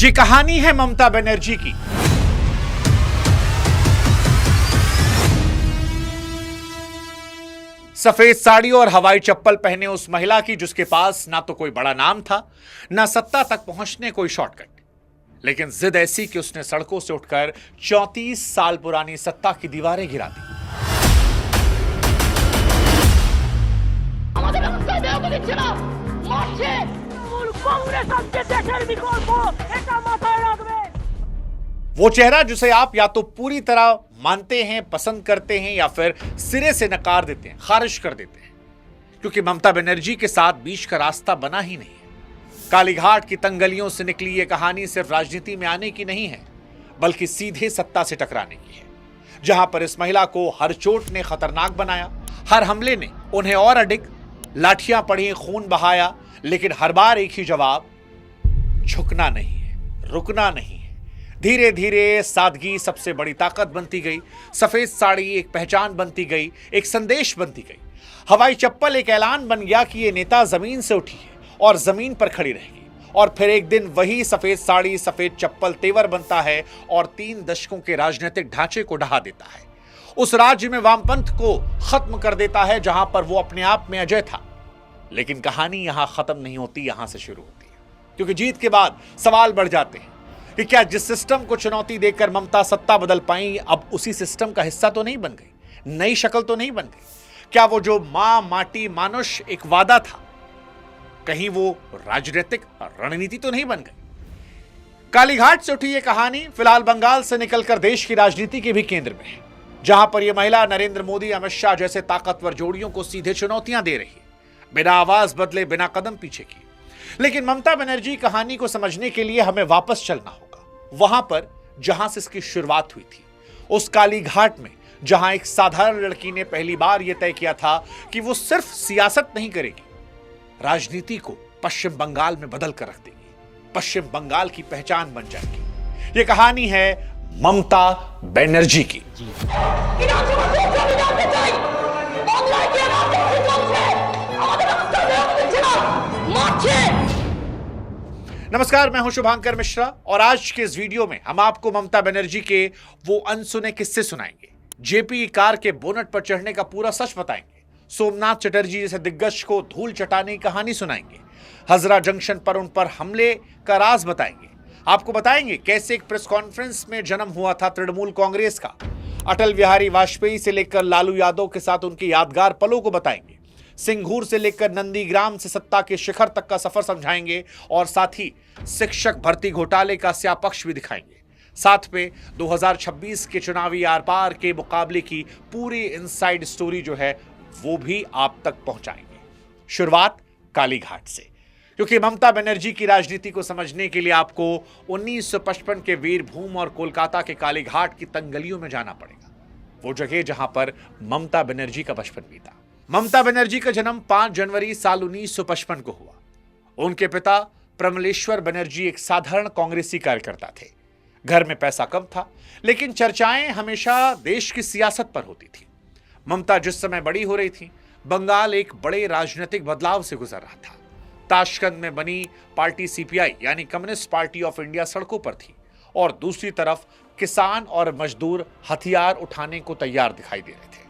ये कहानी है ममता बनर्जी की। सफेद साड़ी और हवाई चप्पल पहने उस महिला की जिसके पास ना तो कोई बड़ा नाम था, ना सत्ता तक पहुंचने कोई शॉर्टकट, लेकिन जिद ऐसी कि उसने सड़कों से उठकर 34 साल पुरानी सत्ता की दीवारें गिरा दी। वो चेहरा जिसे आप या तो पूरी तरह मानते हैं, पसंद करते हैं, या फिर सिरे से नकार देते हैं, खारिज कर देते हैं, क्योंकि ममता बनर्जी के साथ बीच का रास्ता बना ही नहीं है। कालीघाट की तंगलियों से निकली ये कहानी सिर्फ राजनीति में आने की नहीं है, बल्कि सीधे सत्ता से टकराने की है, जहां पर इस महिला को हर चोट ने खतरनाक बनाया, हर हमले ने उन्हें और अधिक लाठियां पड़ी, खून बहाया, लेकिन हर बार एक ही जवाब, झुकना नहीं है, रुकना नहीं है। धीरे धीरे सादगी सबसे बड़ी ताकत बनती गई, सफेद साड़ी एक पहचान बनती गई, एक संदेश बनती गई। हवाई चप्पल एक ऐलान बन गया कि ये नेता जमीन से उठी है और जमीन पर खड़ी रहेगी। और फिर एक दिन वही सफेद साड़ी, सफेद चप्पल तेवर बनता है और 3 दशकों के राजनीतिक ढांचे को ढहा देता है। उस राज्य में वामपंथ को खत्म कर देता है जहां पर वो अपने आप में अजय था। लेकिन कहानी यहां खत्म नहीं होती, यहां से शुरू होती है, क्योंकि जीत के बाद सवाल बढ़ जाते हैं कि क्या जिस सिस्टम को चुनौती देकर ममता सत्ता बदल पाई, अब उसी सिस्टम का हिस्सा तो नहीं बन गई, नई शक्ल तो नहीं बन गई? क्या वो जो मां माटी मानुष एक वादा था, कहीं वो राजनीतिक रणनीति तो नहीं बन गई? कालीघाट से उठी ये कहानी फिलहाल बंगाल से निकलकर देश की राजनीति के भी केंद्र में है, जहां पर यह महिला नरेंद्र मोदी, अमित शाह जैसे ताकतवर जोड़ियों को सीधे चुनौतियां दे रही है, बिना आवाज बदले, बिना कदम पीछे किए। लेकिन ममता बनर्जी कहानी को समझने के लिए हमें वापस चलना होगा, वहां पर जहां से इसकी शुरुआत हुई थी, उस कालीघाट में, जहां एक साधारण लड़की ने पहली बार यह तय किया था कि वो सिर्फ सियासत नहीं करेगी, राजनीति को पश्चिम बंगाल में बदल कर रख देगी, पश्चिम बंगाल की पहचान बन जाएगी। यह कहानी है ममता बनर्जी की। नमस्कार, मैं हूं शुभांकर मिश्रा और आज के इस वीडियो में हम आपको ममता बनर्जी के वो अनसुने किस्से सुनाएंगे, जेपी कार के बोनट पर चढ़ने का पूरा सच बताएंगे, सोमनाथ चटर्जी जैसे दिग्गज को धूल चटाने की कहानी सुनाएंगे, हजरा जंक्शन पर उन पर हमले का राज बताएंगे, आपको बताएंगे कैसे एक प्रेस कॉन्फ्रेंस में जन्म हुआ था तृणमूल कांग्रेस का, अटल बिहारी वाजपेयी से लेकर लालू यादव के साथ उनके यादगार पलों को बताएंगे, सिंघूर से लेकर नंदीग्राम से सत्ता के शिखर तक का सफर समझाएंगे, और साथ ही शिक्षक भर्ती घोटाले का स्या पक्ष भी दिखाएंगे। साथ में 2026 के चुनावी आर पार के मुकाबले की पूरी इनसाइड स्टोरी जो है वो भी आप तक पहुंचाएंगे। शुरुआत कालीघाट से, क्योंकि ममता बनर्जी की राजनीति को समझने के लिए आपको 1955 के वीरभूम और कोलकाता के कालीघाट की तंगलियों में जाना पड़ेगा, वो जगह जहां पर ममता बनर्जी का बचपन बीता। ममता बनर्जी का जन्म 5 जनवरी साल 1955 को हुआ। उनके पिता प्रमलेश्वर बनर्जी एक साधारण कांग्रेसी कार्यकर्ता थे। घर में पैसा कम था, लेकिन चर्चाएं हमेशा देश की सियासत पर होती थी। ममता जिस समय बड़ी हो रही थी, बंगाल एक बड़े राजनीतिक बदलाव से गुजर रहा था। ताशकंद में बनी पार्टी सीपीआई यानी कम्युनिस्ट पार्टी ऑफ इंडिया सड़कों पर थी, और दूसरी तरफ किसान और मजदूर हथियार उठाने को तैयार दिखाई दे रहे थे।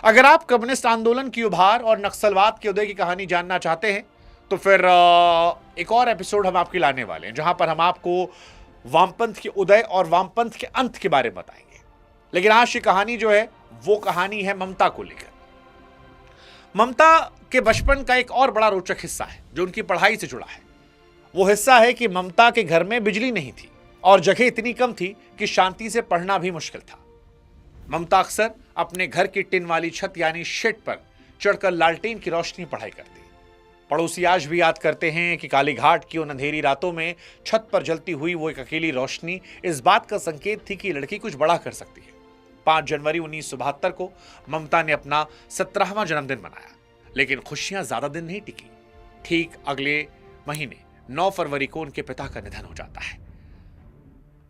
अगर आप कम्युनिस्ट आंदोलन की उभार और नक्सलवाद के उदय की कहानी जानना चाहते हैं तो फिर एक और एपिसोड हम आपके लाने वाले हैं, जहां पर हम आपको वामपंथ के उदय और वामपंथ के अंत के बारे में बताएंगे। लेकिन आज की कहानी जो है वो कहानी है ममता को लेकर। ममता के बचपन का एक और बड़ा रोचक हिस्सा है जो उनकी पढ़ाई से जुड़ा है। वो हिस्सा है कि ममता के घर में बिजली नहीं थी और जगह इतनी कम थी कि शांति से पढ़ना भी मुश्किल था। ममता अक्सर अपने घर की टिन वाली छत यानी शेड पर चढ़कर लालटेन की रोशनी पढ़ाई करती। पड़ोसी आज भी याद करते हैं कि कालीघाट की उन अंधेरी रातों में छत पर जलती हुई वो एक अकेली रोशनी इस बात का संकेत थी कि लड़की कुछ बड़ा कर सकती है। 5 जनवरी 1972 को ममता ने अपना 17वां जन्मदिन मनाया, लेकिन खुशियां ज्यादा दिन नहीं टिकी। ठीक अगले महीने 9 फरवरी को उनके पिता का निधन हो जाता है।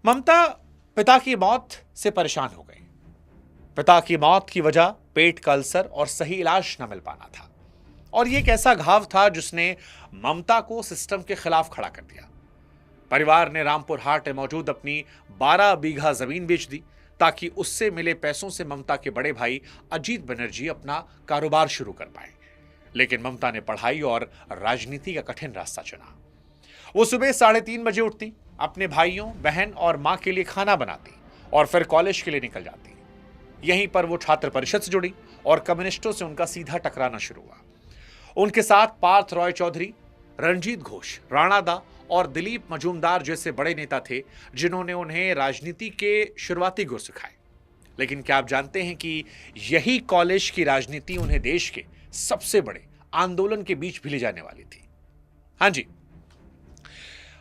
ममता पिता की मौत से परेशान हो गई। पिता की मौत की वजह पेट का अल्सर और सही इलाज न मिल पाना था, और यह एक ऐसा घाव था जिसने ममता को सिस्टम के खिलाफ खड़ा कर दिया। परिवार ने रामपुर हाट में मौजूद अपनी 12 बीघा जमीन बेच दी ताकि उससे मिले पैसों से ममता के बड़े भाई अजीत बनर्जी अपना कारोबार शुरू कर पाए। लेकिन ममता ने पढ़ाई और राजनीति का कठिन रास्ता चुना। वो सुबह 3:30 बजे उठती, अपने भाइयों, बहन और मां के लिए खाना बनाती और फिर कॉलेज के लिए निकल जाती। यहीं पर वो छात्र परिषद से जुड़ी और कम्युनिस्टों से उनका सीधा टकराना शुरू हुआ। उनके साथ पार्थ रॉय चौधरी, रणजीत घोष, राणा दा और दिलीप मजूमदार जैसे बड़े नेता थे जिन्होंने उन्हें राजनीति के शुरुआती गुर सिखाए। लेकिन क्या आप जानते हैं कि यही कॉलेज की राजनीति उन्हें देश के सबसे बड़े आंदोलन के बीच भी ले जाने वाली थी। हां जी,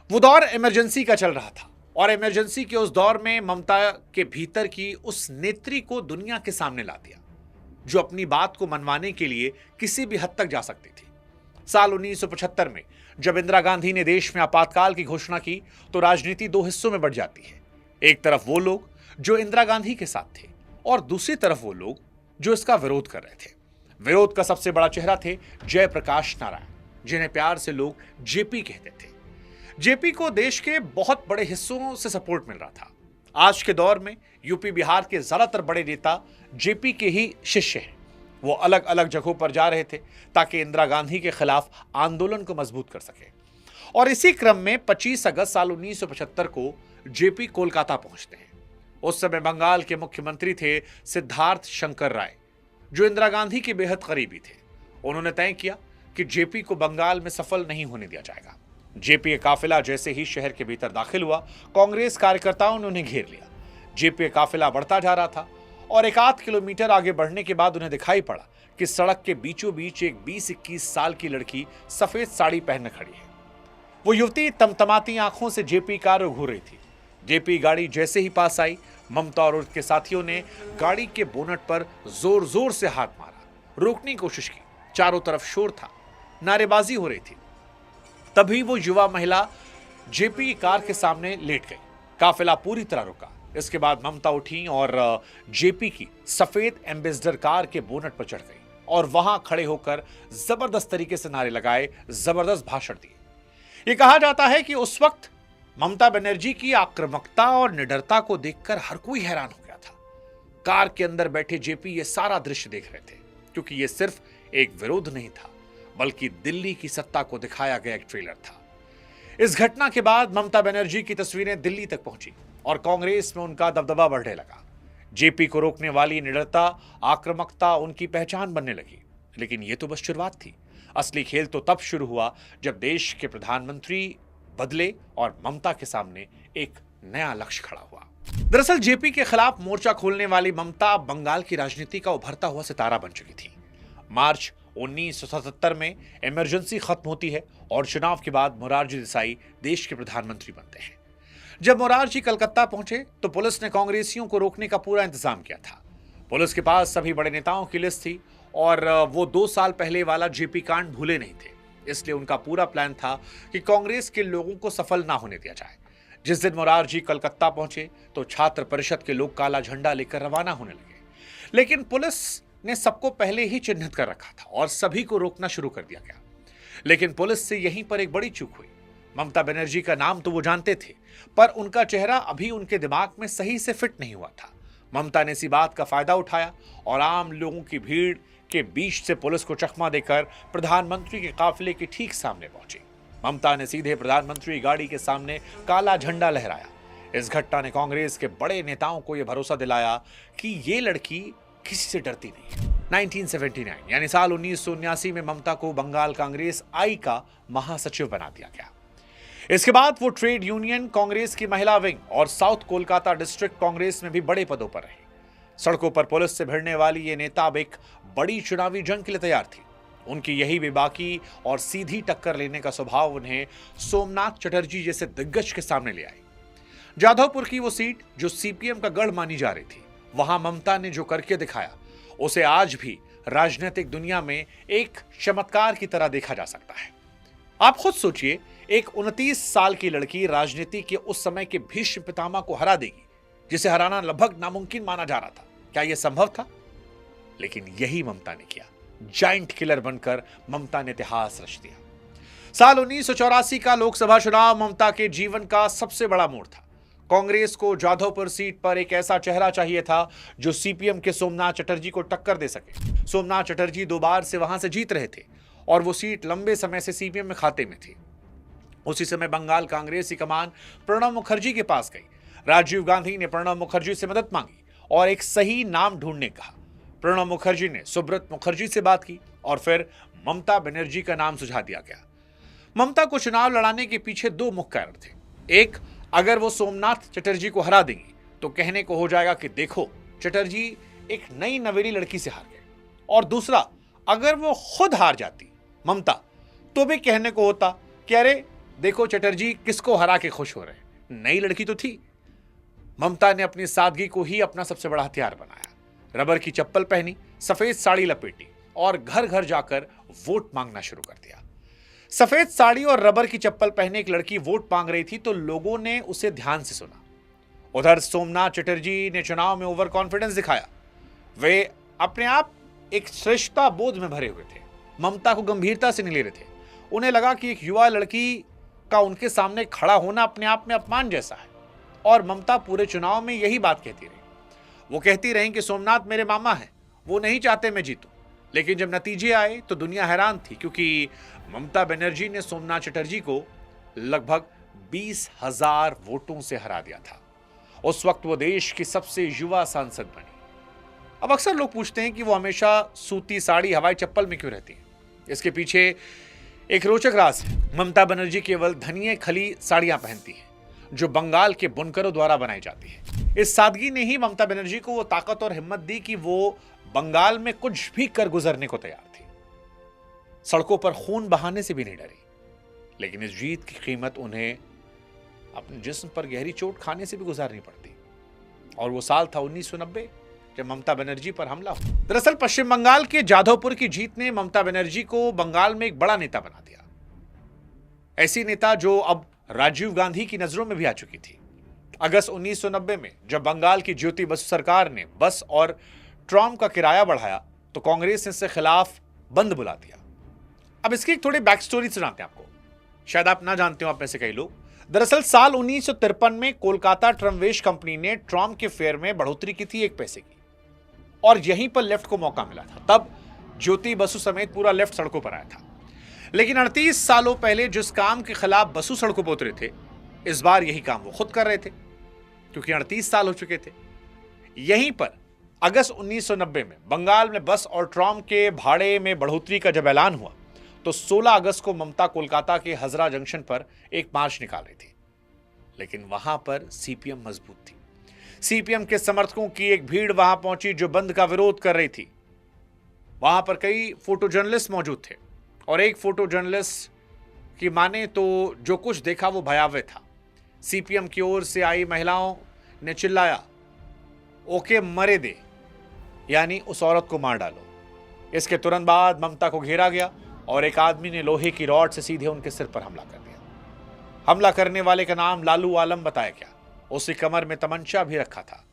वो दौर इमरजेंसी का चल रहा था और इमरजेंसी के उस दौर में ममता के भीतर की उस नेत्री को दुनिया के सामने ला दिया जो अपनी बात को मनवाने के लिए किसी भी हद तक जा सकती थी। साल 1975 में जब इंदिरा गांधी ने देश में आपातकाल की घोषणा की तो राजनीति दो हिस्सों में बढ़ जाती है। एक तरफ वो लोग जो इंदिरा गांधी के साथ थे और दूसरी तरफ वो लोग जो इसका विरोध कर रहे थे। विरोध का सबसे बड़ा चेहरा थे जयप्रकाश नारायण, जिन्हें प्यार से लोग जेपी कहते थे। जेपी को देश के बहुत बड़े हिस्सों से सपोर्ट मिल रहा था। आज के दौर में यूपी बिहार के ज्यादातर बड़े नेता जेपी के ही शिष्य हैं। वो अलग अलग जगहों पर जा रहे थे ताकि इंदिरा गांधी के खिलाफ आंदोलन को मजबूत कर सके। और इसी क्रम में 25 अगस्त साल 1975 को जेपी कोलकाता पहुंचते हैं। उस समय बंगाल के मुख्यमंत्री थे सिद्धार्थ शंकर राय, जो इंदिरा गांधी के बेहद करीबी थे। उन्होंने तय किया कि जेपी को बंगाल में सफल नहीं होने दिया जाएगा। जेपी का काफिला जैसे ही शहर के भीतर दाखिल हुआ, कांग्रेस कार्यकर्ताओं ने उन्हें घेर लिया। जेपी का काफिला बढ़ता जा रहा था और 1-8 किलोमीटर आगे बढ़ने के बाद उन्हें दिखाई पड़ा कि सड़क के बीचों बीच एक 20-21 साल की लड़की सफेद साड़ी पहनकर खड़ी है। वो युवती तमतमाती आंखों से जेपी कार घूर रही थी। जेपी गाड़ी जैसे ही पास आई, ममता और उसके साथियों ने गाड़ी के बोनट पर जोर जोर से हाथ मारा, रोकने की कोशिश की। चारों तरफ शोर था, नारेबाजी हो रही थी। तभी वो युवा महिला जेपी कार के सामने लेट गई। काफिला पूरी तरह रुका। इसके बाद ममता उठी और जेपी की सफेद एम्बेसडर कार के बोनट पर चढ़ गई और वहां खड़े होकर जबरदस्त तरीके से नारे लगाए, जबरदस्त भाषण दिए। यह कहा जाता है कि उस वक्त ममता बनर्जी की आक्रामकता और निडरता को देखकर हर कोई हैरान हो गया था। कार के अंदर बैठे जेपी ये सारा दृश्य देख रहे थे, क्योंकि यह सिर्फ एक विरोध नहीं था बल्कि दिल्ली की सत्ता को दिखाया गया एक ट्रेलर था। इस घटना के बाद ममता बनर्जी की तस्वीरें दिल्ली तक पहुंची और कांग्रेस में उनका दबदबा बढ़ने लगा। जेपी को रोकने वाली निडरता, आक्रामकता उनकी पहचान बनने लगी। लेकिन यह तो बस शुरुआत थी। असली खेल तो तब शुरू हुआ जब देश के प्रधानमंत्री बदले और ममता के सामने एक नया लक्ष्य खड़ा हुआ। दरअसल जेपी के खिलाफ मोर्चा खोलने वाली ममता बंगाल की राजनीति का उभरता हुआ सितारा बन चुकी थी। मार्च 1977 में इमरजेंसी खत्म होती है और चुनाव के बाद मोरारजी देसाई देश के प्रधानमंत्री बनते हैं। जब मोरारजी कलकत्ता पहुंचे तो पुलिस ने कांग्रेसियों को रोकने का पूरा इंतजाम किया था। पुलिस के पास सभी बड़े नेताओं की लिस्ट थी और वो 2 साल पहले वाला जेपी कांड भूले नहीं थे। इसलिए उनका पूरा प्लान था कि कांग्रेस के लोगों को सफल ना होने दिया जाए। जिस दिन मोरारजी कलकत्ता पहुंचे तो छात्र परिषद के लोग काला झंडा लेकर रवाना होने लगे। लेकिन पुलिस ने सबको पहले ही चिन्हित कर रखा था और सभी को रोकना शुरू कर दिया गया। लेकिन पुलिस से यहीं पर एक बड़ी चूक हुई। ममता बनर्जी का नाम तो वो जानते थे, पर उनका चेहरा अभी उनके दिमाग में सही से फिट नहीं हुआ था। ममता ने इसी बात का फायदा उठाया और आम लोगों की भीड़ के बीच से पुलिस को चकमा देकर प्रधानमंत्री के काफिले के ठीक सामने पहुंची। ममता ने सीधे प्रधानमंत्री की गाड़ी के सामने काला झंडा लहराया। इस घटना ने कांग्रेस के बड़े नेताओं को यह भरोसा दिलाया कि ये लड़की किसी से डरती नहीं। 1979 यानी साल 1979 में ममता को बंगाल कांग्रेस आई का महासचिव बना दिया गया। इसके बाद वो ट्रेड यूनियन कांग्रेस की महिला विंग और साउथ कोलकाता डिस्ट्रिक्ट कांग्रेस में भी बड़े पदों पर रहे। सड़कों पर पुलिस से भिड़ने वाली ये नेता अब एक बड़ी चुनावी जंग के लिए तैयार थी। उनकी यही बेबाकी और सीधी टक्कर लेने का स्वभाव उन्हें सोमनाथ चटर्जी जैसे दिग्गज के सामने ले आई। जाधवपुर की वो सीट जो सीपीएम का गढ़ मानी जा रही थी, वहां ममता ने जो करके दिखाया उसे आज भी राजनीतिक दुनिया में एक चमत्कार की तरह देखा जा सकता है। आप खुद सोचिए, एक 29 साल की लड़की राजनीति के उस समय के भीष्म पितामह को हरा देगी, जिसे हराना लगभग नामुमकिन माना जा रहा था। क्या यह संभव था? लेकिन यही ममता ने किया। जायंट किलर बनकर ममता ने इतिहास रच दिया। साल 1984 का लोकसभा चुनाव ममता के जीवन का सबसे बड़ा मोड़ था। कांग्रेस को जाधवपुर सीट पर एक ऐसा चेहरा चाहिए था जो सीपीएम के सोमनाथ चटर्जी को टक्कर दे सके। सोमनाथ चटर्जी 2 बार से वहां से जीत रहे थे और वो सीट लंबे समय से सीपीएम में खाते में थी। उसी समय बंगाल कांग्रेस की कमान प्रणब मुखर्जी के पास गई। राजीव गांधी ने प्रणब मुखर्जी से मदद मांगी और एक सही नाम ढूंढने कहा। प्रणब मुखर्जी ने सुब्रत मुखर्जी से बात की और फिर ममता बनर्जी का नाम सुझा दिया गया। ममता को चुनाव लड़ाने के पीछे 2 मुख्य कारण थे। एक, अगर वो सोमनाथ चटर्जी को हरा देंगी तो कहने को हो जाएगा कि देखो चटर्जी एक नई नवेली लड़की से हार गए। और दूसरा, अगर वो खुद हार जाती ममता तो भी कहने को होता कि अरे देखो चटर्जी किसको हरा के खुश हो रहे, नई लड़की तो थी। ममता ने अपनी सादगी को ही अपना सबसे बड़ा हथियार बनाया। रबर की चप्पल पहनी, सफेद साड़ी लपेटी और घर घर जाकर वोट मांगना शुरू कर दिया। सफेद साड़ी और रबर की चप्पल पहने एक लड़की वोट मांग रही थी तो लोगों ने उसे ध्यान से सुना। उधर सोमनाथ चटर्जी ने चुनाव में ओवर कॉन्फिडेंस दिखाया। वे अपने आप एक श्रेष्ठता बोध में भरे हुए थे, ममता को गंभीरता से नहीं ले रहे थे। उन्हें लगा कि एक युवा लड़की का उनके सामने खड़ा होना अपने आप में अपमान जैसा है। और ममता पूरे चुनाव में यही बात कहती रही। वो कहती रही कि सोमनाथ मेरे मामा हैं, वो नहीं चाहते मैं जीतूं। लेकिन जब नतीजे आए तो दुनिया हैरान थी, क्योंकि ममता बनर्जी ने सोमनाथ चटर्जी को लगभग 20,000 वोटों से हरा दिया था। उस वक्त वो देश की सबसे युवा सांसद बनी। अब अक्सर लोग पूछते हैं कि वो हमेशा सूती साड़ी हवाई चप्पल में क्यों रहती है। इसके पीछे एक रोचक राज है। ममता बनर्जी केवल धनिये खली साड़ियां पहनती हैं जो बंगाल के बुनकरों द्वारा बनाई जाती है। इस सादगी ने ही ममता बनर्जी को वो ताकत और हिम्मत दी कि वो बंगाल में कुछ भी कर गुजरने को तैयार थी। सड़कों पर खून बहाने से भी नहीं डरी। लेकिन इस जीत की कीमत उन्हें अपने जिस्म पर गहरी चोट खाने से भी गुजारनी पड़ती। और वो साल था 1990 जब ममता बनर्जी पर हमला हुआ। दरअसल पश्चिम बंगाल के जाधवपुर की जीत ने ममता बनर्जी को बंगाल में एक बड़ा नेता बना दिया। ऐसी नेता जो अब राजीव गांधी की नजरों में भी आ चुकी थी। अगस्त 1990 में जब बंगाल की ज्योति बसु सरकार ने बस और ट्राम का किराया बढ़ाया तो कांग्रेस ने इसके खिलाफ बंद बुला दिया। अब इसकी एक थोड़ी बैक स्टोरी सुनाते हैं आपको, शायद आप ना जानते हो आप में से कई लोग। दरअसल साल 1953 में कोलकाता ट्रमवेश कंपनी ने ट्राम के फेयर में बढ़ोतरी की थी 1 पैसे की, और यहीं पर लेफ्ट को मौका मिला था। तब ज्योति बसु समेत पूरा लेफ्ट सड़कों पर आया था। लेकिन 38 सालों पहले जिस काम के खिलाफ बसु सड़कों पर उतरे थे, इस बार यही काम वो खुद कर रहे थे, क्योंकि 38 साल हो चुके थे। यहीं पर अगस्त 1990 में बंगाल में बस और ट्राम के भाड़े में बढ़ोतरी का जब ऐलान हुआ तो 16 अगस्त को ममता कोलकाता के हजरा जंक्शन पर एक मार्च निकाल रही थी। लेकिन वहां पर सीपीएम मजबूत थी। सीपीएम के समर्थकों की एक भीड़ वहां पहुंची जो बंद का विरोध कर रही थी। वहां पर कई फोटो जर्नलिस्ट मौजूद थे और एक फोटो जर्नलिस्ट की माने तो जो कुछ देखा वो भयावह था। सीपीएम की ओर से आई महिलाओं ने चिल्लाया, ओके मरे दे, यानी उस औरत को मार डालो। इसके तुरंत बाद ममता को घेरा गया और एक आदमी ने लोहे की रॉड से सीधे उनके सिर पर हमला कर दिया। हमला करने वाले का नाम लालू आलम बताया गया। उसकी कमर में तमंचा भी रखा था।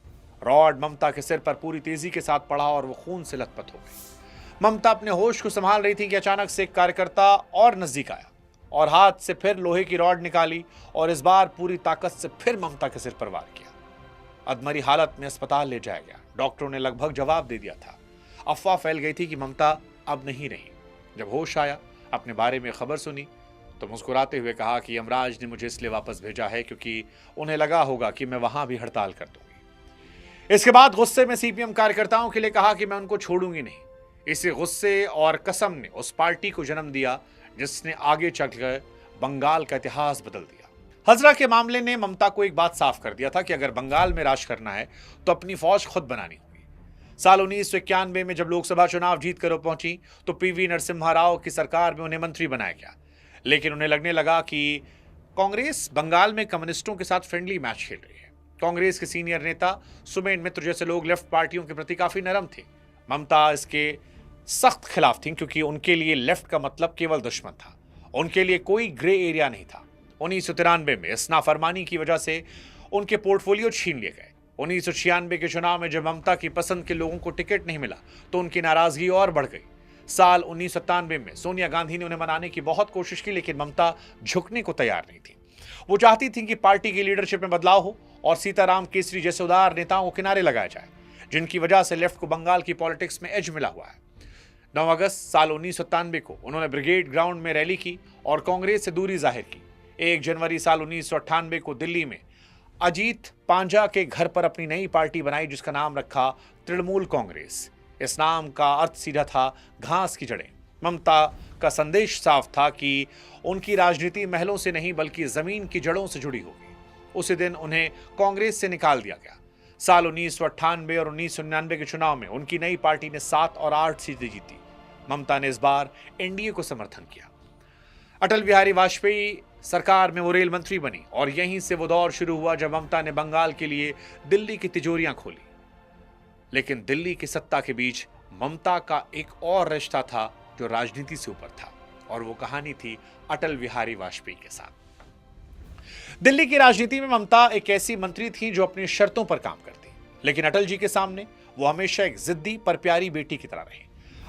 रॉड ममता के सिर पर पूरी तेजी के साथ पड़ा और वो खून से लथपथ हो गई। ममता अपने होश को संभाल रही थी कि अचानक से एक कार्यकर्ता और नजदीक आया और हाथ से फिर लोहे की रॉड निकाली और इस बार पूरी ताकत से फिर ममता के सिर पर वार किया। अधमरी हालत में अस्पताल ले जाया गया। डॉक्टरों ने लगभग जवाब दे दिया था। अफवाह फैल गई थी कि ममता अब नहीं रही। जब होश आया, अपने बारे में खबर सुनी तो मुस्कुराते हुए कहा कि यमराज ने मुझे इसलिए वापस भेजा है क्योंकि उन्हें लगा होगा कि मैं वहां भी हड़ताल कर दूंगी। इसके बाद गुस्से में सीपीएम कार्यकर्ताओं के लिए कहा कि मैं उनको छोड़ूंगी नहीं। इसी गुस्से और कसम ने उस पार्टी को जन्म दिया जिसने आगे चलकर बंगाल का इतिहास बदल दिया। हजरा के मामले ने ममता को एक बात साफ कर दिया था कि अगर बंगाल में राज करना है तो अपनी फौज खुद बनानी होगी। साल 1991 में जब लोकसभा चुनाव जीत कर पहुंची तो पीवी नरसिम्हा राव की सरकार में उन्हें मंत्री बनाया गया। लेकिन उन्हें लगने लगा कि कांग्रेस बंगाल में कम्युनिस्टों के साथ फ्रेंडली मैच खेल रही है। कांग्रेस के सीनियर नेता सुमेन मित्र जैसे लोग लेफ्ट पार्टियों के प्रति काफी नरम थे। ममता इसके सख्त खिलाफ थी क्योंकि उनके लिए लेफ्ट का मतलब केवल दुश्मन था। उनके लिए कोई ग्रे एरिया नहीं था। 1993 में इस नाफरमानी की वजह से उनके पोर्टफोलियो छीन लिए गए। 1996 के चुनाव में जब ममता की पसंद के लोगों को टिकट नहीं मिला तो उनकी नाराजगी और बढ़ गई। साल 1997 में सोनिया गांधी ने उन्हें मनाने की बहुत कोशिश की, लेकिन ममता झुकने को तैयार नहीं थी। वो चाहती थी कि पार्टी की लीडरशिप में बदलाव हो और सीताराम केसरी जैसे उदार नेताओं को किनारे लगाया जाए, जिनकी वजह से लेफ्ट को बंगाल की पॉलिटिक्स में एज मिला हुआ है। 9 अगस्त साल 1997 को उन्होंने ब्रिगेड ग्राउंड में रैली की और कांग्रेस से दूरी जाहिर की। 1 जनवरी साल 1998 को दिल्ली में अजीत पांजा के घर पर अपनी नई पार्टी बनाई, जिसका नाम रखा तृणमूल कांग्रेस। इस नाम का अर्थ सीधा था घास की जड़ें। ममता का संदेश साफ था कि उनकी राजनीति महलों से नहीं बल्कि जमीन की जड़ों से जुड़ी होगी। उसी दिन उन्हें कांग्रेस से निकाल दिया गया। साल 1998 और 1999 के चुनाव में उनकी नई पार्टी ने 7 और 8 सीटें जीती। ममता ने इस बार एनडीए को समर्थन किया। अटल बिहारी वाजपेयी सरकार में वो रेल मंत्री बनी और यहीं से वो दौर शुरू हुआ जब ममता ने बंगाल के लिए दिल्ली की तिजोरियां खोली। लेकिन दिल्ली की सत्ता के बीच ममता का एक और रिश्ता था जो राजनीति से ऊपर था, और वो कहानी थी अटल बिहारी वाजपेयी के साथ। दिल्ली की राजनीति में ममता एक ऐसी मंत्री थी जो अपनी शर्तों पर काम करती, लेकिन अटल जी के सामने वो हमेशा एक जिद्दी पर प्यारी बेटी की तरह रही।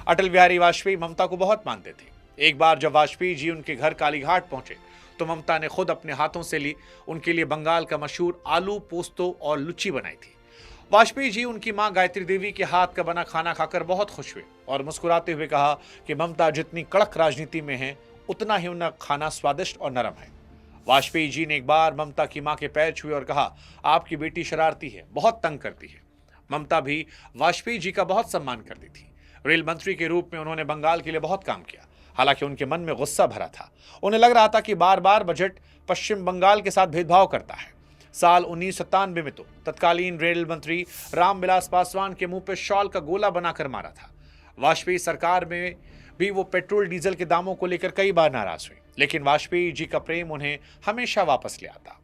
अटल बिहारी वाजपेयी ममता को बहुत मानते थे। एक बार जब वाजपेयी जी उनके घर कालीघाट पहुंचे तो ममता ने खुद अपने हाथों से ली उनके लिए बंगाल का मशहूर आलू पोस्तो और लुच्ची बनाई थी। वाजपेयी जी उनकी मां गायत्री देवी के हाथ का बना खाना खाकर बहुत खुश हुए और मुस्कुराते हुए कहा कि ममता जितनी कड़क राजनीति में है उतना ही उनका खाना स्वादिष्ट और नरम है। वाजपेयी जी ने एक बार ममता की मां के पैर छुए और कहा, आपकी बेटी शरारती है, बहुत तंग करती है। ममता भी वाजपेयी जी का बहुत सम्मान करती थी। रेल मंत्री के रूप में उन्होंने बंगाल के लिए बहुत काम किया। हालांकि उनके मन में गुस्सा भरा था। उन्हें लग रहा था कि बार बार बजट पश्चिम बंगाल के साथ भेदभाव करता है। साल 1997 में तो तत्कालीन रेल मंत्री रामविलास पासवान के मुंह पर शॉल का गोला बनाकर मारा था। वाजपेयी सरकार में भी वो पेट्रोल डीजल के दामों को लेकर कई बार नाराज हुए, लेकिन वाजपेयी जी का प्रेम उन्हें हमेशा वापस ले आता।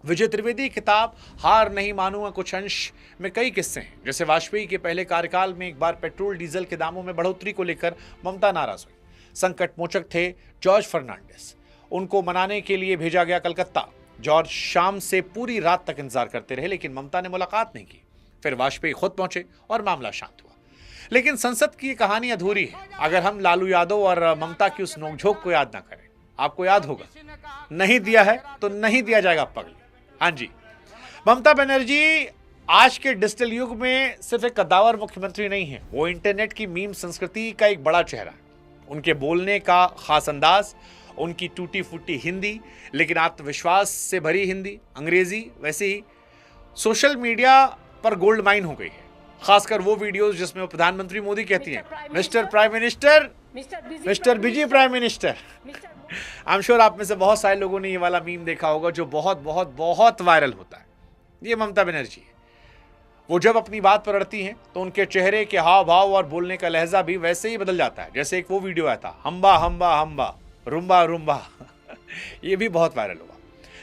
विजय त्रिवेदी किताब हार नहीं मानूंगा कुछ अंश में कई किस्से हैं। जैसे वाजपेयी के पहले कार्यकाल में एक बार पेट्रोल डीजल के दामों में बढ़ोतरी को लेकर ममता नाराज हुई। संकट मोचक थे जॉर्ज फर्नांडिस, उनको मनाने के लिए भेजा गया कलकत्ता। जॉर्ज शाम से पूरी रात तक इंतजार करते रहे, लेकिन ममता ने मुलाकात नहीं की। फिर वाजपेयी खुद पहुंचे और मामला शांत हुआ। लेकिन संसद की कहानी अधूरी है अगर हम लालू यादव और ममता की उस नोकझोंक को याद ना करें। आपको याद होगा, नहीं दिया है तो नहीं दिया जाएगा पगली। हाँ जी, ममता बनर्जी आज के डिजिटल युग में सिर्फ एक कद्दावर मुख्यमंत्री नहीं है, वो इंटरनेट की मीम संस्कृति का एक बड़ा चेहरा है। उनके बोलने का खास अंदाज, उनकी टूटी फूटी हिंदी लेकिन आत्मविश्वास से भरी हिंदी, अंग्रेजी, वैसे ही सोशल मीडिया पर गोल्ड माइन हो गई है। खासकर वो वीडियोस जिसमें वो प्रधानमंत्री मोदी कहती हैं, mister prime minister, mister busy prime minister. I am sure आप में से बहुत सारे लोगों ने ये वाला मीम देखा होगा जो बहुत बहुत बहुत वायरल होता है। ये ममता बनर्जी है। वो जब अपनी बात पर अड़ती हैं तो उनके चेहरे के हाव भाव और बोलने का लहजा भी वैसे ही बदल जाता है। जैसे एक वो वीडियो आया था, हम्बा हम्बा हम्बा रुम्बा रुम्बा ये भी बहुत वायरल हुआ।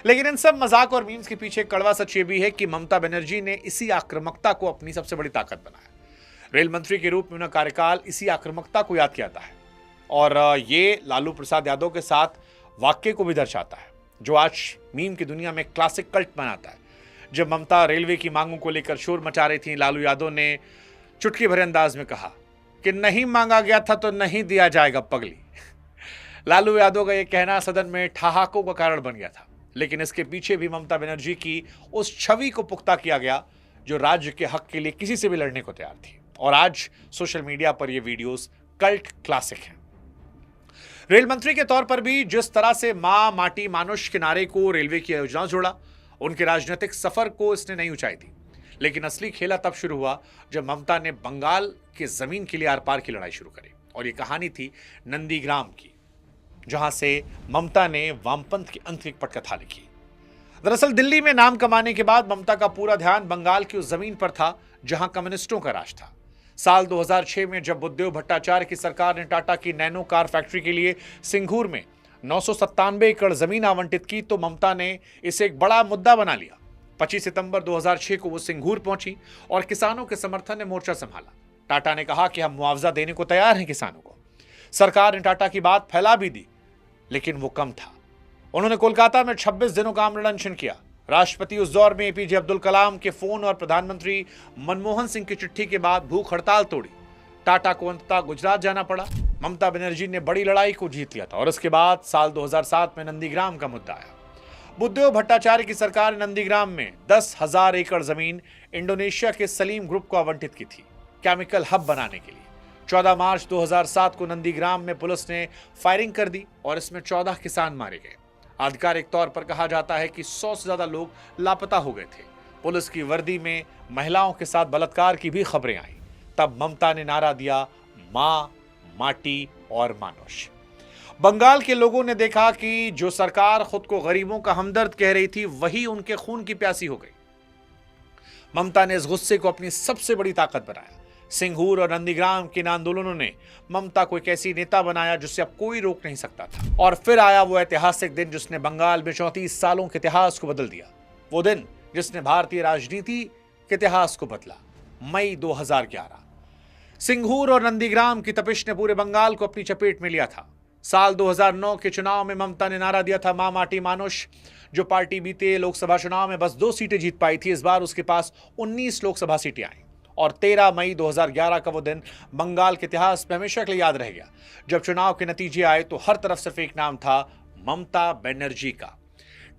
लेकिन इन सब मजाक और मीम्स के पीछे कड़वा सच ये भी है कि ममता बनर्जी ने इसी आक्रामकता को अपनी सबसे बड़ी ताकत बनाया। रेल मंत्री के रूप में उनका कार्यकाल इसी आक्रामकता को याद किया जाता है और ये लालू प्रसाद यादव के साथ वाक्य को भी दर्शाता है जो आज मीम की दुनिया में क्लासिक कल्ट बनाता है। जब ममता रेलवे की मांगों को लेकर शोर मचा रही थी, लालू यादव ने चुटकी भरे अंदाज में कहा कि नहीं मांगा गया था तो नहीं दिया जाएगा पगली। लालू यादव का यह कहना सदन में ठहाकों का कारण बन गया था, लेकिन इसके पीछे भी ममता बनर्जी की उस छवि को पुख्ता किया गया जो राज्य के हक के लिए किसी से भी लड़ने को तैयार थी। और आज सोशल मीडिया पर ये वीडियोस कल्ट क्लासिक हैं। रेल मंत्री के तौर पर भी जिस तरह से मां माटी मानुष के नारे को रेलवे की योजना जोड़ा, उनके राजनीतिक सफर को इसने नई ऊंचाई दी। लेकिन असली खेला तब शुरू हुआ जब ममता ने बंगाल के जमीन के लिए आर पार की लड़ाई शुरू करी। और ये कहानी थी नंदीग्राम की, जहां से ममता ने वामपंथ की अंत की एक पटकथा लिखी। दरअसल दिल्ली में नाम कमाने के बाद ममता का पूरा ध्यान बंगाल की उस जमीन पर था जहां कम्युनिस्टों का राज था। साल 2006 में जब बुद्धदेव भट्टाचार्य की सरकार ने टाटा की नैनो कार फैक्ट्री के लिए सिंघूर में 997 एकड़ जमीन आवंटित की तो ममता ने इसे एक बड़ा मुद्दा बना लिया। 25 सितंबर 2006 को वो सिंघूर पहुंची और किसानों के समर्थन में मोर्चा संभाला। टाटा ने कहा कि हम मुआवजा देने को तैयार हैं किसानों को। सरकार ने टाटा की बात फैला भी दी, लेकिन वो कम था। उन्होंने कोलकाता में 26 दिनों का आमरण अनशन किया। राष्ट्रपति उस दौर में एपीजे अब्दुल कलाम के फोन और प्रधानमंत्री मनमोहन सिंह की चिट्ठी के बाद भूख हड़ताल तोड़ी। टाटा को अंततः गुजरात जाना पड़ा। ममता बनर्जी ने बड़ी लड़ाई को जीत लिया था और उसके बाद साल 2007 में नंदीग्राम का मुद्दा आया। बुद्धदेव भट्टाचार्य की सरकार ने नंदीग्राम में 10,000 एकड़ जमीन इंडोनेशिया के सलीम ग्रुप को आवंटित की थी केमिकल हब बनाने के लिए। 14 मार्च 2007 को नंदीग्राम में पुलिस ने फायरिंग कर दी और इसमें 14 किसान मारे गए। आधिकारिक तौर पर कहा जाता है कि 100 से ज्यादा लोग लापता हो गए थे। पुलिस की वर्दी में महिलाओं के साथ बलात्कार की भी खबरें आई। तब ममता ने नारा दिया, मां, माटी और मानुष। बंगाल के लोगों ने देखा कि जो सरकार खुद को गरीबों का हमदर्द कह रही थी वही उनके खून की प्यासी हो गई। ममता ने इस गुस्से को अपनी सबसे बड़ी ताकत बनाया। सिंघूर और नंदीग्राम के इन आंदोलनों ने ममता को एक ऐसी नेता बनाया जिससे अब कोई रोक नहीं सकता था। और फिर आया वो ऐतिहासिक दिन जिसने बंगाल में 34 सालों के इतिहास को बदल दिया। वो दिन जिसने भारतीय राजनीति के इतिहास को बदला, मई 2011। सिंघूर और नंदीग्राम की तपिश ने पूरे बंगाल को अपनी चपेट में लिया था। साल 2009 के चुनाव में ममता ने नारा दिया था, मां, माटी, मानुष। जो पार्टी बीते लोकसभा चुनाव में बस 2 सीटें जीत पाई थी, इस बार उसके पास 19 लोकसभा सीटें आई। और 13 मई 2011 का वो दिन बंगाल के इतिहास में हमेशा के लिए याद रह गया। जब चुनाव के नतीजे आए तो हर तरफ सिर्फ एक नाम था, ममता बनर्जी का।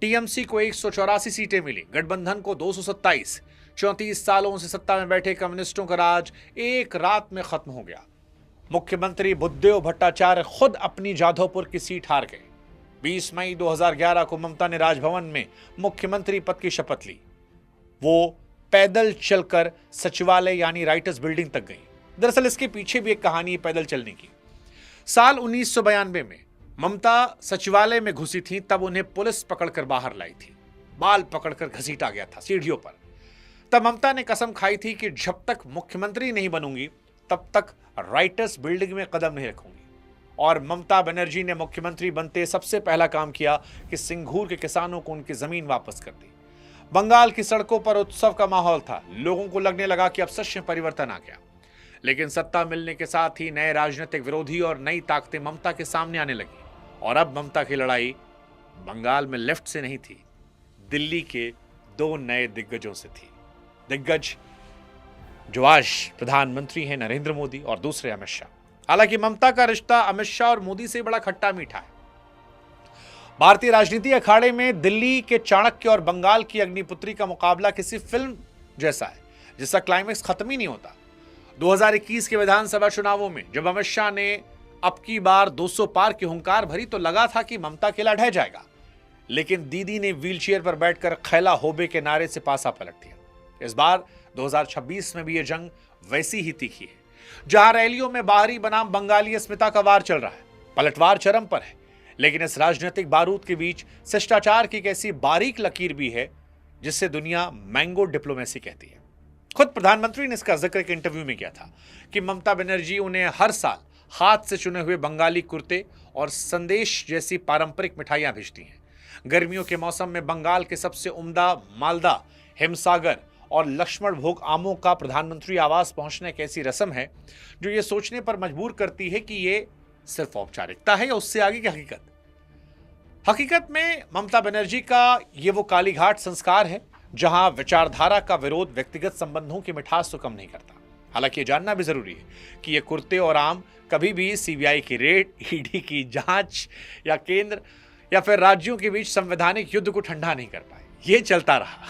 टीएमसी को 184 सीटें मिली, गठबंधन को 227। 34 सालों से सत्ता में बैठे कम्युनिस्टों का राज एक रात में खत्म हो गया। मुख्यमंत्री बुद्धदेव भट्टाचार्य खुद अपनी जाधवपुर की सीट हार गए। 20 मई 2011 को ममता ने राजभवन में मुख्यमंत्री पद की शपथ ली। वो पैदल चलकर सचिवालय यानी राइटर्स बिल्डिंग तक गई। दरअसल इसके पीछे भी एक कहानी है पैदल चलने की। साल 1992 में ममता सचिवालय में घुसी थी, तब उन्हें पुलिस पकड़कर बाहर लाई थी। बाल पकड़कर घसीटा गया था सीढ़ियों पर। तब ममता ने कसम खाई थी कि जब तक मुख्यमंत्री नहीं बनूंगी तब तक राइटर्स बिल्डिंग में कदम नहीं रखूंगी। और ममता बनर्जी ने मुख्यमंत्री बनते सबसे पहला काम किया कि सिंघूर के किसानों को उनकी जमीन वापस कर दी। बंगाल की सड़कों पर उत्सव का माहौल था। लोगों को लगने लगा कि अब सच में परिवर्तन आ गया। लेकिन सत्ता मिलने के साथ ही नए राजनीतिक विरोधी और नई ताकतें ममता के सामने आने लगी। और अब ममता की लड़ाई बंगाल में लेफ्ट से नहीं थी, दिल्ली के 2 नए दिग्गजों से थी। दिग्गज जो आज प्रधानमंत्री हैं नरेंद्र मोदी और दूसरे अमित शाह। हालांकि ममता का रिश्ता अमित शाह और मोदी से बड़ा खट्टा मीठा है। भारतीय राजनीति अखाड़े में दिल्ली के चाणक्य और बंगाल की अग्निपुत्री का मुकाबला किसी फिल्म जैसा है जिसका क्लाइमेक्स खत्म ही नहीं होता। 2021 के विधानसभा चुनावों में जब अमित शाह ने अब की बार 200 पार की हुंकार भरी तो लगा था कि ममता किला ढह जाएगा। लेकिन दीदी ने व्हीलचेयर पर बैठकर खैला होबे के नारे से पासा पलट दिया। इस बार 2026 में भी यह जंग वैसी ही तीखी है। जहां रैलियों में बाहरी बनाम बंगाली अस्मिता का वार चल रहा है, पलटवार चरम पर है। लेकिन इस राजनीतिक बारूद के बीच शिष्टाचार की एक ऐसी बारीक लकीर भी है जिससे दुनिया मैंगो डिप्लोमेसी कहती है। खुद प्रधानमंत्री ने इसका जिक्र एक इंटरव्यू में किया था कि ममता बनर्जी उन्हें हर साल हाथ से चुने हुए बंगाली कुर्ते और संदेश जैसी पारंपरिक मिठाइयां भेजती हैं। गर्मियों के मौसम में बंगाल के सबसे उम्दा मालदा, हिमसागर और लक्ष्मण भोग आमों का प्रधानमंत्री आवास पहुंचना एक ऐसी रस्म है जो ये सोचने पर मजबूर करती है कि ये सिर्फ औपचारिकता है या उससे आगे की हकीकत। हकीकत में ममता बनर्जी का ये वो कालीघाट संस्कार है जहां विचारधारा का विरोध व्यक्तिगत संबंधों की मिठास को कम नहीं करता। हालांकि ये जानना भी जरूरी है कि ये कुर्ते और आम कभी भी सीबीआई की रेड, ईडी की जांच या केंद्र या फिर राज्यों के बीच संवैधानिक युद्ध को ठंडा नहीं कर पाए। ये चलता रहा।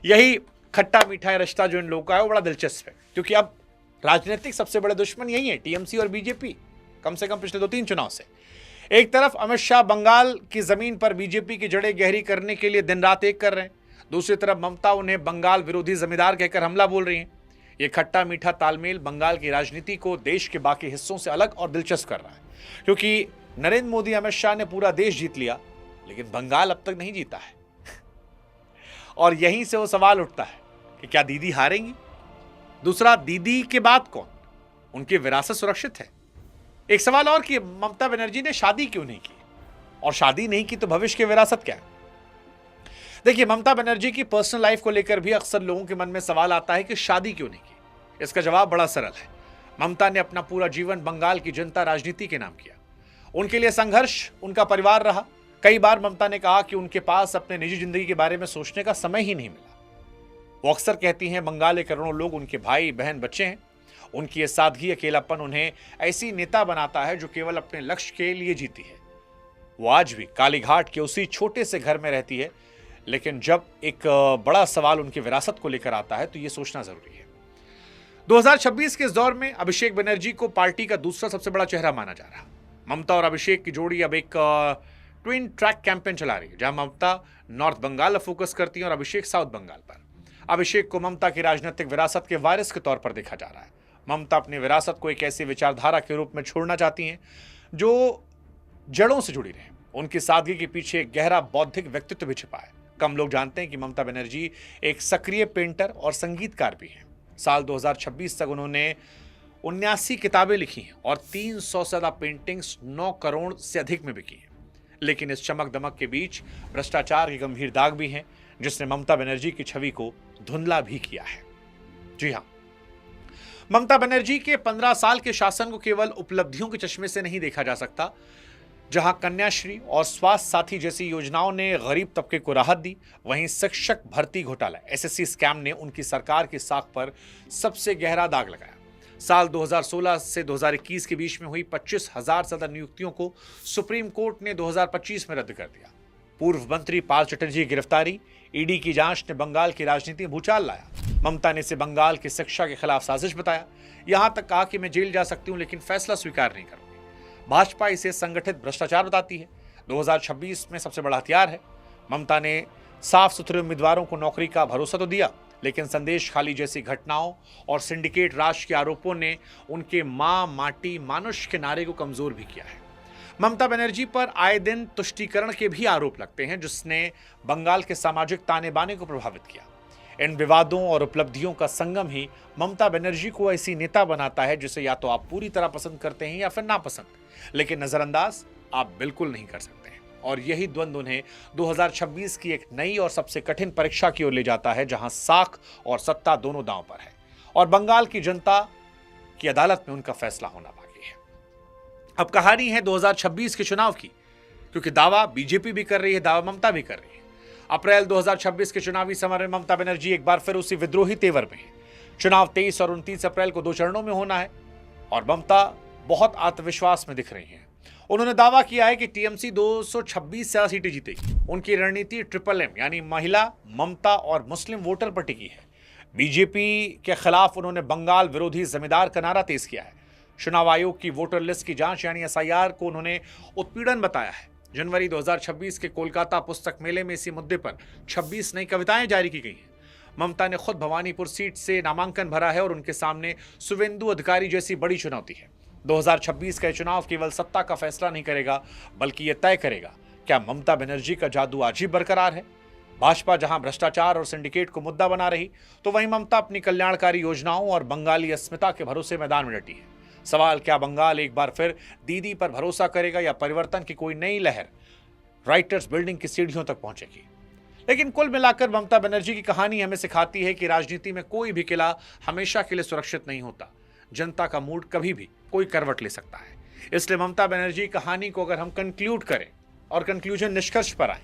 यही खट्टा मीठा रिश्ता जो इन लोगों का है वो बड़ा दिलचस्प है, क्योंकि अब राजनीतिक सबसे बड़े दुश्मन यही है, टीएमसी और बीजेपी, कम से कम पिछले 2-3 चुनाव से। एक तरफ अमित शाह बंगाल की जमीन पर बीजेपी की जड़ें गहरी करने के लिए दिन रात एक कर रहे हैं, दूसरी तरफ ममता उन्हें बंगाल विरोधी जमींदार कहकर हमला बोल रही हैं। ये खट्टा मीठा तालमेल बंगाल की राजनीति को देश के बाकी हिस्सों से अलग और दिलचस्प कर रहा है, क्योंकि नरेंद्र मोदी, अमित शाह ने पूरा देश जीत लिया लेकिन बंगाल अब तक नहीं जीता है। और यहीं से वो सवाल उठता है कि क्या दीदी हारेंगी? दूसरा, दीदी के बाद कौन? उनकी विरासत सुरक्षित है। एक सवाल और कि ममता बनर्जी ने शादी क्यों नहीं की, और शादी नहीं की तो भविष्य की विरासत क्या है? देखिए, ममता बनर्जी की पर्सनल लाइफ को लेकर भी अक्सर लोगों के मन में सवाल आता है कि शादी क्यों नहीं की। इसका जवाब बड़ा सरल है। ममता ने अपना पूरा जीवन बंगाल की जनता राजनीति के नाम किया। उनके लिए संघर्ष उनका परिवार रहा। कई बार ममता ने कहा कि उनके पास अपने निजी जिंदगी के बारे में सोचने का समय ही नहीं मिला। वो अक्सर कहती हैं बंगाल के करोड़ों लोग उनके भाई बहन बच्चे हैं। उनकी ये सादगी, अकेलापन उन्हें ऐसी नेता बनाता है जो केवल अपने लक्ष्य के लिए जीती है। वो आज भी कालीघाट के उसी छोटे से घर में रहती है, लेकिन जब एक बड़ा सवाल उनकी विरासत को लेकर आता है तो ये सोचना जरूरी है। 2026 के इस दौर में अभिषेक बनर्जी को पार्टी का दूसरा सबसे बड़ा चेहरा माना जा रहा है। ममता और अभिषेक की जोड़ी अब एक ट्विन ट्रैक कैंपेन चला रही है, जहां ममता नॉर्थ बंगाल फोकस करती है और अभिषेक साउथ बंगाल पर। अभिषेक को ममता की राजनीतिक विरासत के वारिस के तौर पर देखा जा रहा है। ममता अपनी विरासत को एक ऐसी विचारधारा के रूप में छोड़ना चाहती हैं जो जड़ों से जुड़ी रहे। उनकी सादगी के पीछे एक गहरा बौद्धिक व्यक्तित्व भी छिपा है। कम लोग जानते हैं कि ममता बनर्जी एक सक्रिय पेंटर और संगीतकार भी हैं। साल 2026 तक उन्होंने 79 किताबें लिखी हैं और 300 से ज्यादा पेंटिंग्स 9 करोड़ से अधिक में बिकी हैं। लेकिन इस चमक दमक के बीच भ्रष्टाचार के गंभीर दाग भी हैं, जिसने ममता बनर्जी की छवि को धुंधला भी किया है। जी हां, ममता बनर्जी के 15 साल के शासन को केवल उपलब्धियों के चश्मे से नहीं देखा जा सकता। जहां कन्याश्री और स्वास्थ्य साथी जैसी योजनाओं ने गरीब तबके को राहत दी, वहीं शिक्षक भर्ती घोटाला, एसएससी स्कैम ने उनकी सरकार की साख पर सबसे गहरा दाग लगाया। साल 2016 से 2021 के बीच में हुई 25,000 से ज्यादा नियुक्तियों को सुप्रीम कोर्ट ने 2025 में रद्द कर दिया। पूर्व मंत्री पाल चटर्जी की गिरफ्तारी, ईडी की जांच ने बंगाल की राजनीति में भूचाल लाया। ममता ने इसे बंगाल की शिक्षा के खिलाफ साजिश बताया, यहां तक कहा कि मैं जेल जा सकती हूं लेकिन फैसला स्वीकार नहीं करूंगी। भाजपा इसे संगठित भ्रष्टाचार बताती है। 2026 में सबसे बड़ा हथियार है। ममता ने साफ सुथरे उम्मीदवारों को नौकरी का भरोसा तो दिया, लेकिन संदेश खाली जैसी घटनाओं और सिंडिकेट राज के आरोपों ने उनके मां माटी मानुष के नारे को कमजोर भी किया है। ममता बनर्जी पर आए दिन तुष्टीकरण के भी आरोप लगते हैं, जिसने बंगाल के सामाजिक ताने बाने को प्रभावित किया। इन विवादों और उपलब्धियों का संगम ही ममता बनर्जी को ऐसी नेता बनाता है जिसे या तो आप पूरी तरह पसंद करते हैं या फिर नापसंद, लेकिन नजरअंदाज आप बिल्कुल नहीं कर सकते हैं। और यही द्वंद्व उन्हें 2026 की एक नई और सबसे कठिन परीक्षा की ओर ले जाता है, जहां साख और सत्ता दोनों दांव पर है और बंगाल की जनता की अदालत में उनका फैसला होना बाकी है। अब कहानी है 2026 के चुनाव की, क्योंकि दावा बीजेपी भी कर रही है, दावा ममता भी कर रही है। अप्रैल 2026 के चुनावी समर में ममता बनर्जी एक बार फिर उसी विद्रोही तेवर में है। चुनाव 23 और 29 अप्रैल को 2 चरणों में होना है और ममता बहुत आत्मविश्वास में दिख रही हैं। उन्होंने दावा किया है कि टीएमसी 226 से ज्यादा सीटें जीतेगी। उनकी रणनीति ट्रिपल एम यानी महिला, ममता और मुस्लिम वोटर पर टिकी है। बीजेपी के खिलाफ उन्होंने बंगाल विरोधी जमींदार का नारा तेज किया है। चुनाव आयोग की वोटर लिस्ट की जांच यानी एसआईआर को उन्होंने उत्पीड़न बताया है। जनवरी 2026 के कोलकाता पुस्तक मेले में इसी मुद्दे पर 26 नई कविताएं जारी की गई हैं। ममता ने खुद भवानीपुर सीट से नामांकन भरा है और उनके सामने शुवेंदु अधिकारी जैसी बड़ी चुनौती है। 2026 का चुनाव केवल सत्ता का फैसला नहीं करेगा, बल्कि यह तय करेगा क्या ममता बनर्जी का जादू आज भी बरकरार है। भाजपा जहां भ्रष्टाचार और सिंडिकेट को मुद्दा बना रही, तो वहीं ममता अपनी कल्याणकारी योजनाओं और बंगाली अस्मिता के भरोसे मैदान में डटी है। सवाल, क्या बंगाल एक बार फिर दीदी पर भरोसा करेगा या परिवर्तन की कोई नई लहर राइटर्स बिल्डिंग की सीढ़ियों तक पहुंचेगी। लेकिन कुल मिलाकर ममता बनर्जी की कहानी हमें सिखाती है कि राजनीति में कोई भी किला हमेशा के लिए सुरक्षित नहीं होता। जनता का मूड कभी भी कोई करवट ले सकता है। इसलिए ममता बनर्जी कहानी को अगर हम कंक्लूड करें और कंक्लूजन निष्कर्ष पर आए,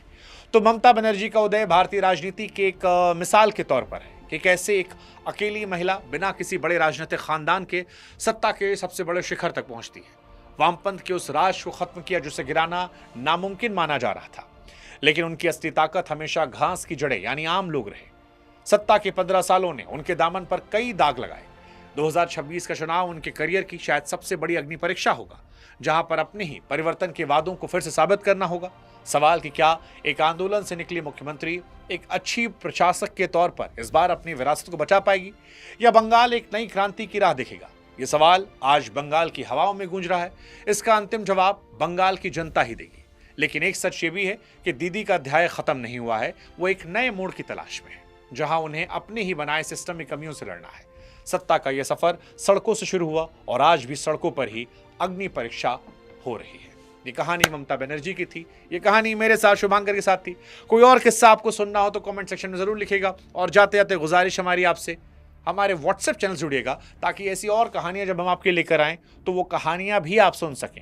तो ममता बनर्जी का उदय भारतीय राजनीति के एक मिसाल के तौर पर है कि कैसे एक अकेली महिला बिना किसी बड़े राजनीतिक खानदान के सत्ता के सबसे बड़े शिखर तक पहुंचती है। वामपंथ के उस राज को खत्म किया जिसे गिराना नामुमकिन माना जा रहा था, लेकिन उनकी असली ताकत हमेशा घास की जड़ें यानी आम लोग रहे। सत्ता के 15 सालों ने उनके दामन पर कई दाग लगाए। 2026 का चुनाव उनके करियर की शायद सबसे बड़ी अग्नि परीक्षा होगा, जहां पर अपने ही परिवर्तन के वादों को फिर से साबित करना होगा। सवाल कि क्या एक आंदोलन से निकली मुख्यमंत्री एक अच्छी प्रशासक के तौर पर इस बार अपनी विरासत को बचा पाएगी या बंगाल एक नई क्रांति की राह देखेगा। ये सवाल आज बंगाल की हवाओं में गूंज रहा है। इसका अंतिम जवाब बंगाल की जनता ही देगी। लेकिन एक सच ये भी है कि दीदी का अध्याय खत्म नहीं हुआ है। वो एक नए मोड़ की तलाश में है, जहां उन्हें अपने ही बनाए सिस्टम में कमियों से लड़ना है। सत्ता का यह सफर सड़कों से शुरू हुआ और आज भी सड़कों पर ही अग्नि परीक्षा हो रही है। ये कहानी ममता बनर्जी की थी। ये कहानी मेरे साथ शुभांकर के साथ थी। कोई और किस्सा आपको सुनना हो तो कमेंट सेक्शन में जरूर लिखिएगा। और जाते जाते गुजारिश हमारी आपसे, हमारे व्हाट्सएप चैनल से जुड़िएगा ताकि ऐसी और कहानियां जब हम आपके लेकर आएं तो वो कहानियां भी आप सुन सकें,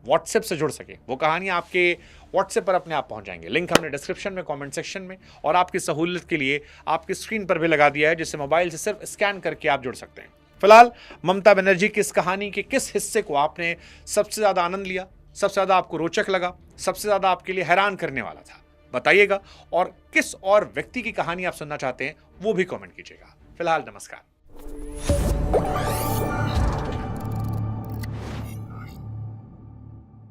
व्हाट्सएप से जुड़ सके। वो कहानियां आपके व्हाट्सएप पर अपने आप पहुंच जाएंगे। लिंक हमने डिस्क्रिप्शन में, कमेंट सेक्शन में और आपकी सहूलियत के लिए आपकी स्क्रीन पर भी लगा दिया है, जिससे मोबाइल से सिर्फ स्कैन करके आप जुड़ सकते हैं। फिलहाल ममता बनर्जी की इस कहानी के किस हिस्से को आपने सबसे ज्यादा आनंद लिया, सबसे ज्यादा आपको रोचक लगा, सबसे ज्यादा आपके लिए हैरान करने वाला था, बताइएगा। और किस और व्यक्ति की कहानी आप सुनना चाहते हैं वो भी कमेंट कीजिएगा। फिलहाल नमस्कार।